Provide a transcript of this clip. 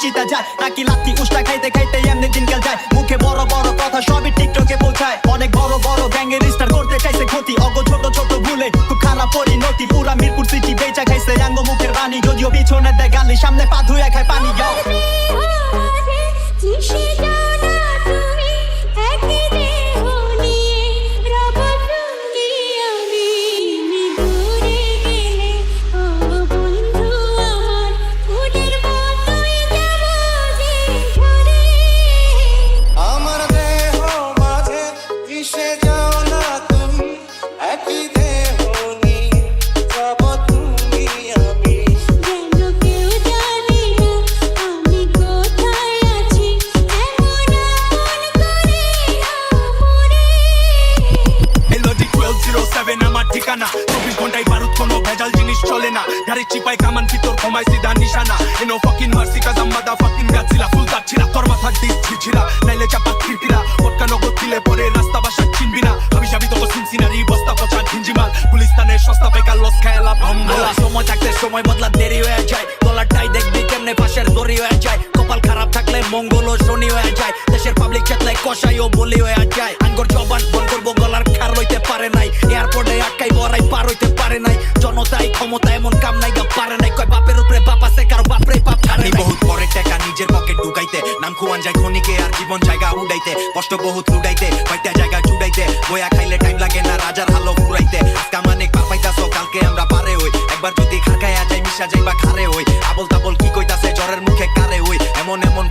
চিতা যায় নাকি লাত্তি উষ্টা খাইতে খাইতে এমনি দিনকাল যায় মুখে বড় বড় কথা সবই টিকটকে পৌঁছায় অনেক বড় বড় গ্যাংয়ের স্টার করতে চাইছে ক্ষতি অগ ছোট ছোট ভুলে খুব খারাপ পরিণতি পুরা মিরপুর সিটি বেচা খাইছে আঙ্গ মুখের রানী যদিও পিছনে দেয় গালি সামনে পা ধুয়ে খায় পানি যাও ঠিকানা 24 ঘন্টায় বারুদ কোনো ভেজাল জিনিস চলে না গাড়ি চিপাই কামান ভিতর ঘুমায় সিধা নিশানা এনো ফাকিং মার্সি কাজ আমাদা ফাকিং গাছিলা ফুল তাচ্ছিলা তোর মাথা ডিস ঝিঝিরা নাইলে চাপা খিরকিরা পটকা নগদ দিলে পরে রাস্তা বাসা চিনবি না আমি যাবি তো সিনসিনারি বস্তা পচা ঝিঞ্জিমাল পুলিশ তানে সস্তা বেকার লস খেলা ভম্বলা সময় থাকতে সময় বদলা দেরি হয়ে যায় ডলারটাই দেখবি কেমনে পাশের দড়ি হয়ে যায় কপাল খারাপ থাকলে মঙ্গল ও শনি হয়ে যায় দেশের পাবলিক চেতলে কষাই ও বলি হয়ে যায় আঙ্গর জবান বন করবো গলার খার লইতে পারে নাই এয়ারপোর্টে আটকাই বড়াই পার হইতে পারে নাই জনতাই ক্ষমতা এমন কাম নাই পারে নাই কয় বাপের উপরে বাপ আছে কারো বাপরে বাপ হারে বহুত পরে টাকা নিজের পকেট ঢুকাইতে নাম খুয়ান যায় খনিকে আর জীবন জায়গা উড়াইতে কষ্ট বহুত লুডাইতে কয়টা জায়গা চুড়াইতে বয়া খাইলে টাইম লাগে না রাজার হালো ফুরাইতে আজকে মানে পাইতাছো কালকে আমরা পারে হই একবার যদি খাকায়া যাই মিশা যাইবা খারে হই আবল তাবল কি কইতাছে জ্বরের মুখে কারে হই এমন এমন